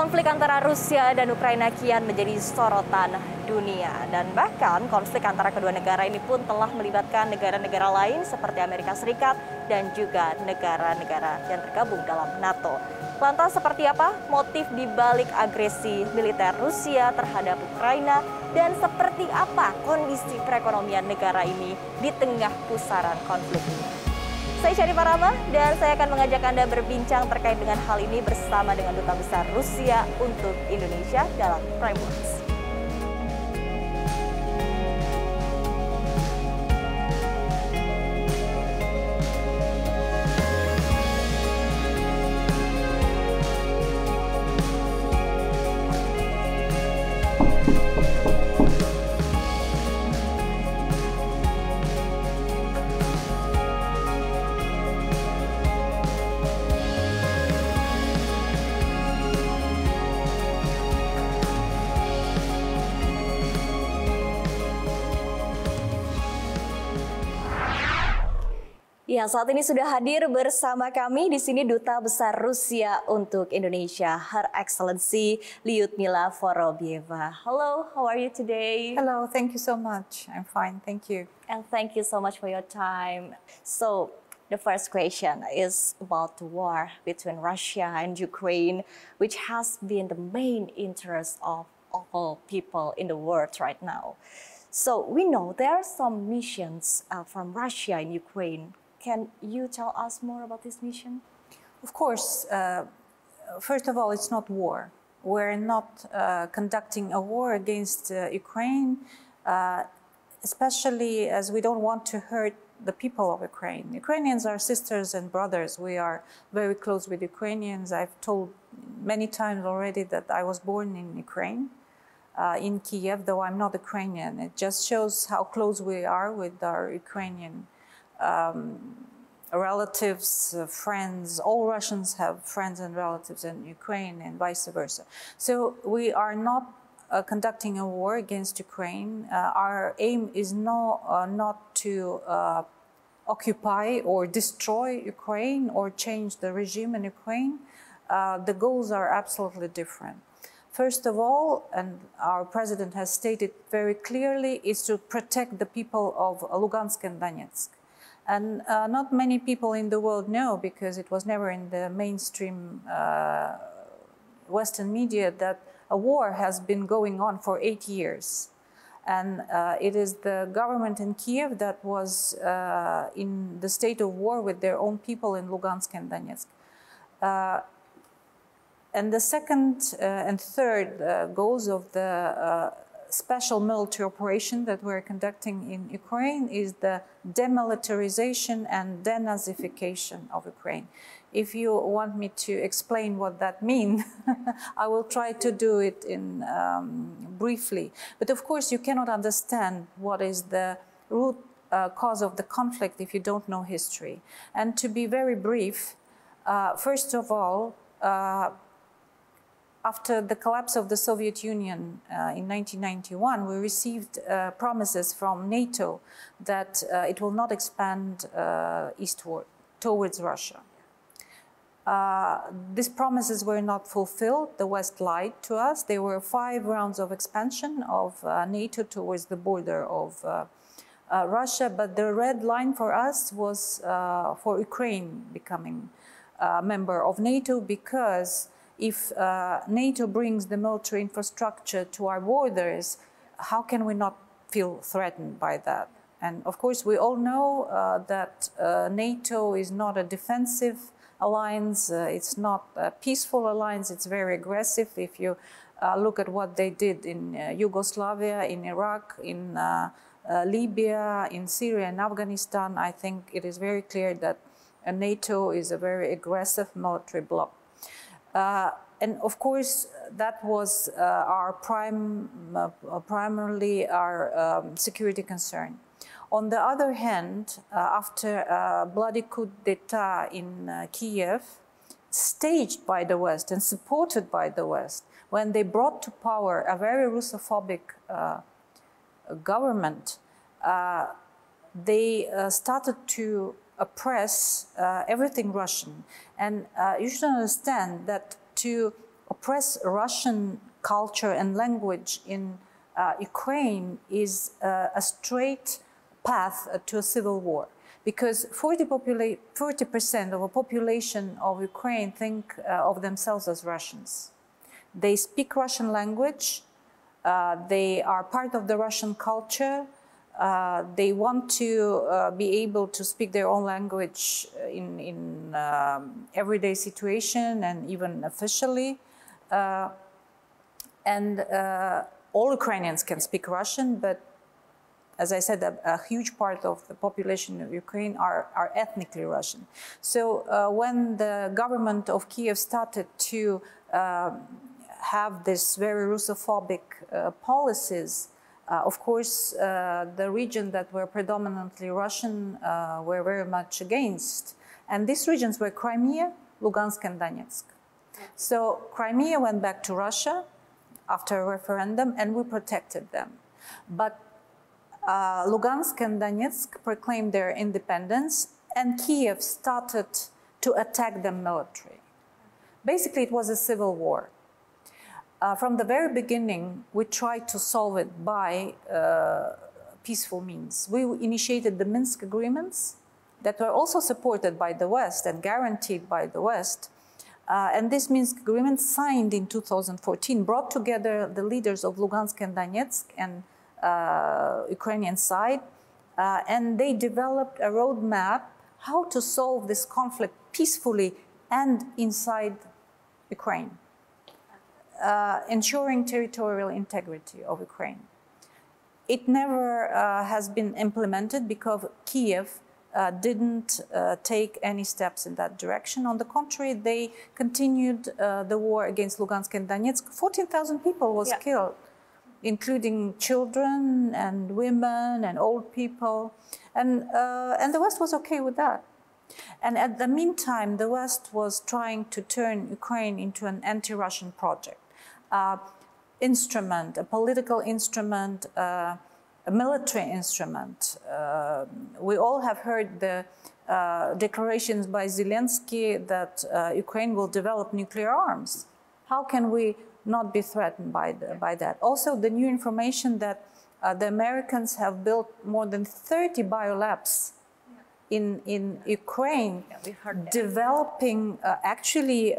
Konflik antara Rusia dan Ukraina kian menjadi sorotan dunia. Dan bahkan konflik antara kedua negara ini pun telah melibatkan negara-negara lain seperti Amerika Serikat dan juga negara-negara yang tergabung dalam NATO. Lantas seperti apa motif di balik agresi militer Rusia terhadap Ukraina dan seperti apa kondisi perekonomian negara ini di tengah pusaran konflik ini? Saya Syarifah Rahma dan saya akan mengajak Anda berbincang terkait dengan hal ini bersama dengan Duta Besar Rusia untuk Indonesia dalam Frameworks. Ya, saat ini sudah hadir bersama kami di sini Duta Besar Rusia untuk Indonesia, Her Excellency Lyudmila Vorobieva. Hello, how are you today? Hello, thank you so much. I'm fine, thank you. And thank you so much for your time. So, the first question is about the war between Russia and Ukraine, which has been the main interest of all people in the world right now. So, we know there are some missions from Russia in Ukraine. Can you tell us more about this mission? Of course, first of all, it's not war. We're not conducting a war against Ukraine, especially as we don't want to hurt the people of Ukraine. Ukrainians are sisters and brothers. We are very close with Ukrainians. I've told many times already that I was born in Ukraine, in Kyiv, though I'm not Ukrainian. It just shows how close we are with our Ukrainian relatives, friends. All Russians have friends and relatives in Ukraine and vice versa. So we are not conducting a war against Ukraine. Our aim is not to occupy or destroy Ukraine or change the regime in Ukraine. The goals are absolutely different. First of all, and our president has stated very clearly, is to protect the people of Lugansk and Donetsk. And not many people in the world know, because it was never in the mainstream Western media, that a war has been going on for 8 years. And it is the government in Kyiv that was in the state of war with their own people in Lugansk and Donetsk. And the second and third goals of the special military operation that we're conducting in Ukraine is the demilitarization and denazification of Ukraine. If you want me to explain what that means, I will try to do it in briefly. But of course, you cannot understand what is the root cause of the conflict if you don't know history. And to be very brief, first of all, after the collapse of the Soviet Union in 1991, we received promises from NATO that it will not expand eastward towards Russia. These promises were not fulfilled. The West lied to us. There were 5 rounds of expansion of NATO towards the border of Russia, but the red line for us was for Ukraine becoming a member of NATO, because if NATO brings the military infrastructure to our borders, how can we not feel threatened by that? And of course, we all know that NATO is not a defensive alliance, it's not a peaceful alliance, it's very aggressive. If you look at what they did in Yugoslavia, in Iraq, in Libya, in Syria and Afghanistan, I think it is very clear that NATO is a very aggressive military bloc. And of course, that was our primarily our security concern. On the other hand, after a bloody coup d'etat in Kyiv, staged by the West and supported by the West, when they brought to power a very Russophobic government, they started to oppress everything Russian. And you should understand that to oppress Russian culture and language in Ukraine is a straight path to a civil war. Because 40% of the population of Ukraine think of themselves as Russians. They speak Russian language, they are part of the Russian culture, they want to be able to speak their own language in everyday situation and even officially. All Ukrainians can speak Russian, but as I said, a huge part of the population of Ukraine are ethnically Russian. So when the government of Kyiv started to have this very Russophobic policies, of course, the region that were predominantly Russian were very much against. And these regions were Crimea, Lugansk, and Donetsk. So Crimea went back to Russia after a referendum, and we protected them. But Lugansk and Donetsk proclaimed their independence, and Kyiv started to attack them militarily. Basically, it was a civil war. From the very beginning, we tried to solve it by peaceful means. We initiated the Minsk agreements that were also supported by the West and guaranteed by the West. And this Minsk agreement, signed in 2014, brought together the leaders of Lugansk and Donetsk and Ukrainian side, and they developed a roadmap how to solve this conflict peacefully and inside Ukraine, ensuring territorial integrity of Ukraine. It never has been implemented because Kyiv didn't take any steps in that direction. On the contrary, they continued the war against Lugansk and Donetsk. 14,000 people was killed, including children and women and old people. And the West was okay with that. And at the meantime, the West was trying to turn Ukraine into an anti-Russian project, instrument, a political instrument, a military instrument. We all have heard the declarations by Zelensky that Ukraine will develop nuclear arms. How can we not be threatened by that? Also, the new information that the Americans have built more than 30 biolabs in Ukraine, developing actually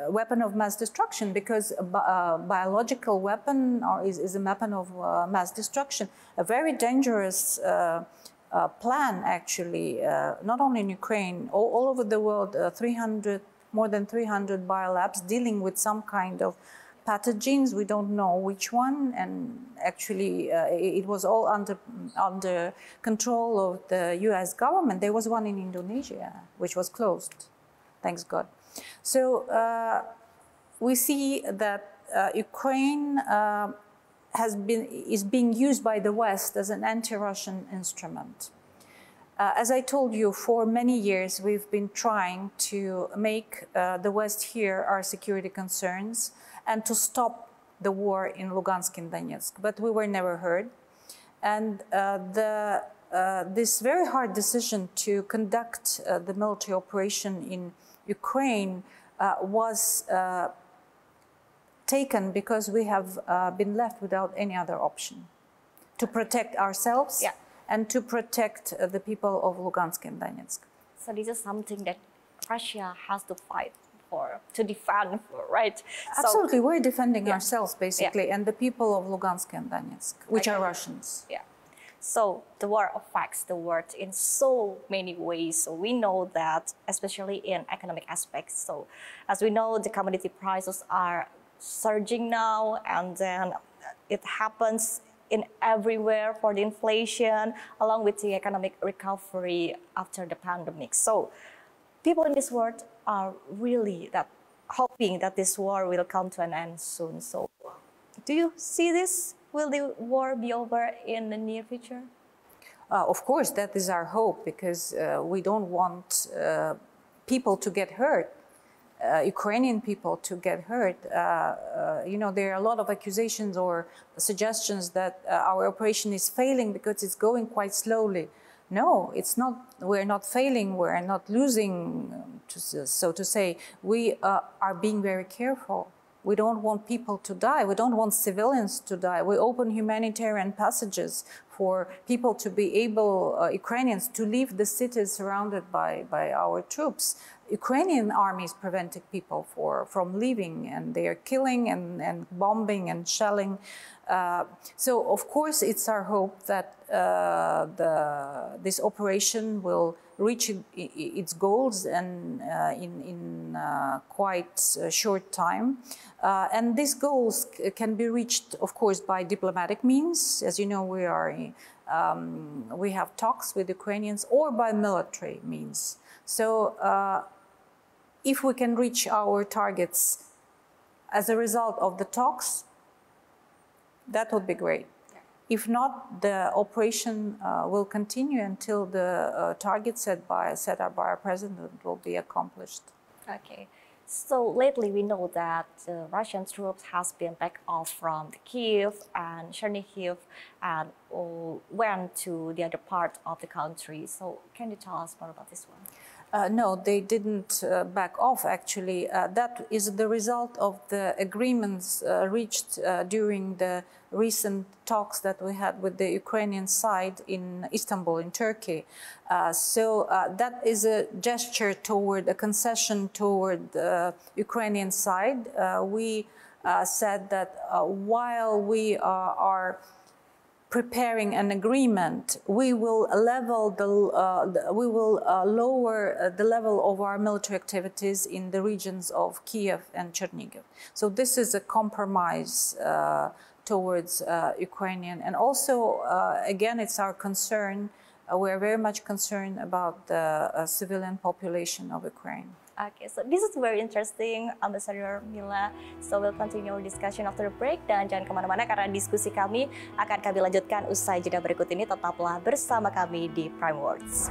weapon of mass destruction, because a biological weapon is a weapon of mass destruction. A very dangerous plan, actually, not only in Ukraine, all over the world, more than 300 biolabs dealing with some kind of pathogens. We don't know which one, and actually it was all under control of the US government. There was one in Indonesia, which was closed, thanks God. So we see that Ukraine is being used by the West as an anti-Russian instrument. As I told you, for many years we've been trying to make the West hear our security concerns and to stop the war in Lugansk and Donetsk, but we were never heard. And this very hard decision to conduct the military operation in Ukraine was taken because we have been left without any other option to protect ourselves and to protect the people of Lugansk and Donetsk. So this is something that Russia has to fight for, to defend for, right? Absolutely, we're defending ourselves basically, and the people of Lugansk and Donetsk, which are Russians. Yeah. So the war affects the world in so many ways. So we know that, especially in economic aspects. So as we know, the commodity prices are surging now, and then it happens in everywhere for the inflation, along with the economic recovery after the pandemic. So people in this world are really hoping that this war will come to an end soon. So do you see this? Will the war be over in the near future? Of course, that is our hope, because we don't want people to get hurt, Ukrainian people to get hurt. You know, there are a lot of accusations or suggestions that our operation is failing because it's going quite slowly. No, it's not. We're not failing. We're not losing, so to say. We are being very careful. We don't want people to die. We don't want civilians to die. We open humanitarian passages for people to be able, Ukrainians, to leave the cities surrounded by our troops. Ukrainian army is preventing people from leaving, and they are killing and bombing and shelling. So, of course, it's our hope that this operation will reach its goals and in quite a short time. And these goals can be reached, of course, by diplomatic means. As you know, we have talks with Ukrainians, or by military means. So if we can reach our targets as a result of the talks, that would be great. If not, the operation will continue until the target set up by our president will be accomplished. Okay. So lately we know that Russian troops has been back off from Kyiv and Chernihiv and went to the other part of the country. So can you tell us more about this one? No, they didn't back off, actually. That is the result of the agreements reached during the recent talks that we had with the Ukrainian side in Istanbul, in Turkey. So that is a gesture toward a concession toward the Ukrainian side. We said that while we are preparing an agreement, we will lower the level of our military activities in the regions of Kyiv and Chernihiv. So this is a compromise towards Ukrainian, and also again, it's our concern. We're very much concerned about the civilian population of Ukraine. Okay, so this is very interesting, Ambassador Mila. So we'll continue our discussion after the break, dan jangan kemana-mana karena diskusi kami akan kami lanjutkan usai jeda berikut ini. Tetaplah bersama kami di Prime Words.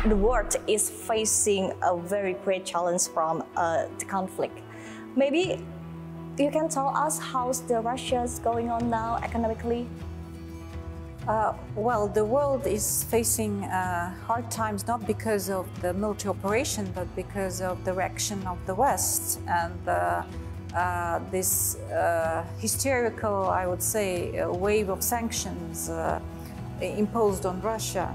The world is facing a very great challenge from the conflict. Maybe you can tell us how's the Russia's going on now economically? Well, the world is facing hard times, not because of the military operation, but because of the reaction of the West and this hysterical, I would say, wave of sanctions imposed on Russia.